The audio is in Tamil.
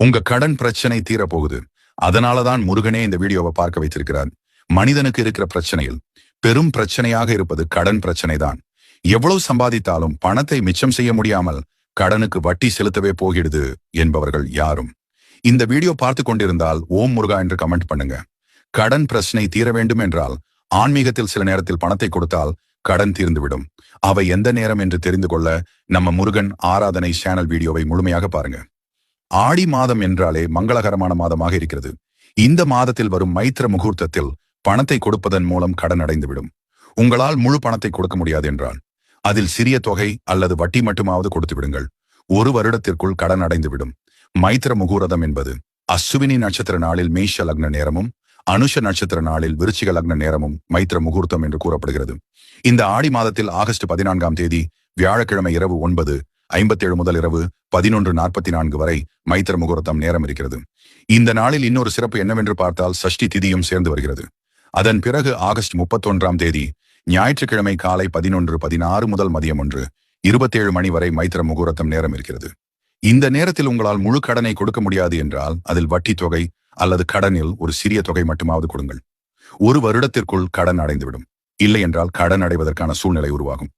உங்க கடன் பிரச்சனை தீரப்போகுது. அதனாலதான் முருகனே இந்த வீடியோவை பார்க்க வைத்திருக்கிறார். மனிதனுக்கு இருக்கிற பிரச்சனையில் பெரும் பிரச்சனையாக இருப்பது கடன் பிரச்சனை தான். எவ்வளவு சம்பாதித்தாலும் பணத்தை மிச்சம் செய்ய முடியாமல் கடனுக்கு வட்டி செலுத்தவே போகிடுது என்பவர்கள் யாரும் இந்த வீடியோ பார்த்து கொண்டிருந்தால் ஓம் முருகா என்று கமெண்ட் பண்ணுங்க. கடன் பிரச்சனை தீர வேண்டும் என்றால் ஆன்மீகத்தில் சில நேரத்தில் பணத்தை கொடுத்தால் கடன் தீர்ந்துவிடும். அவை எந்த நேரம் என்று தெரிந்து கொள்ள நம்ம முருகன் ஆராதனை சேனல் வீடியோவை முழுமையாக பாருங்க. ஆடி மாதம் என்றாலே மங்களகரமான மாதமாக இருக்கிறது. இந்த மாதத்தில் வரும் மைத்திர முகூர்த்தத்தில் பணத்தை கொடுப்பதன் மூலம் கடன் அடைந்துவிடும். உங்களால் முழு பணத்தை கொடுக்க முடியாது என்றால் அதில் சிறிய தொகை அல்லது வட்டி மட்டுமாவது கொடுத்து விடுங்கள். ஒரு வருடத்திற்குள் கடன் அடைந்துவிடும். மைத்திர முகூர்த்தம் என்பது அஸ்வினி நட்சத்திர நாளில் மேஷ லக்ன நேரமும் அனுஷ நட்சத்திர நாளில் விருச்சிக லக்ன நேரமும் மைத்திர முகூர்த்தம் என்று கூறப்படுகிறது. இந்த ஆடி மாதத்தில் ஆகஸ்ட் 14ஆம் தேதி வியாழக்கிழமை இரவு 9:57 முதல் இரவு 11:44 வரை மைத்திர முகூர்த்தம் நேரம் இருக்கிறது. இந்த நாளில் இன்னொரு சிறப்பு என்னவென்று பார்த்தால் சஷ்டி திதியும் சேர்ந்து வருகிறது. அதன் பிறகு ஆகஸ்ட் 31ஆம் தேதி ஞாயிற்றுக்கிழமை காலை 11:16 முதல் மதியம் 1:27 மணி வரை மைத்திர முகூர்த்தம் நேரம் இருக்கிறது. இந்த நேரத்தில் உங்களால் முழு கடனை கொடுக்க முடியாது என்றால் அதில் வட்டி தொகை அல்லது கடனில் ஒரு சிறிய தொகை மட்டுமாவது கொடுங்கள். ஒரு வருடத்திற்குள் கடன் அடைந்துவிடும். இல்லை என்றால் கடன் அடைவதற்கான சூழ்நிலை உருவாகும்.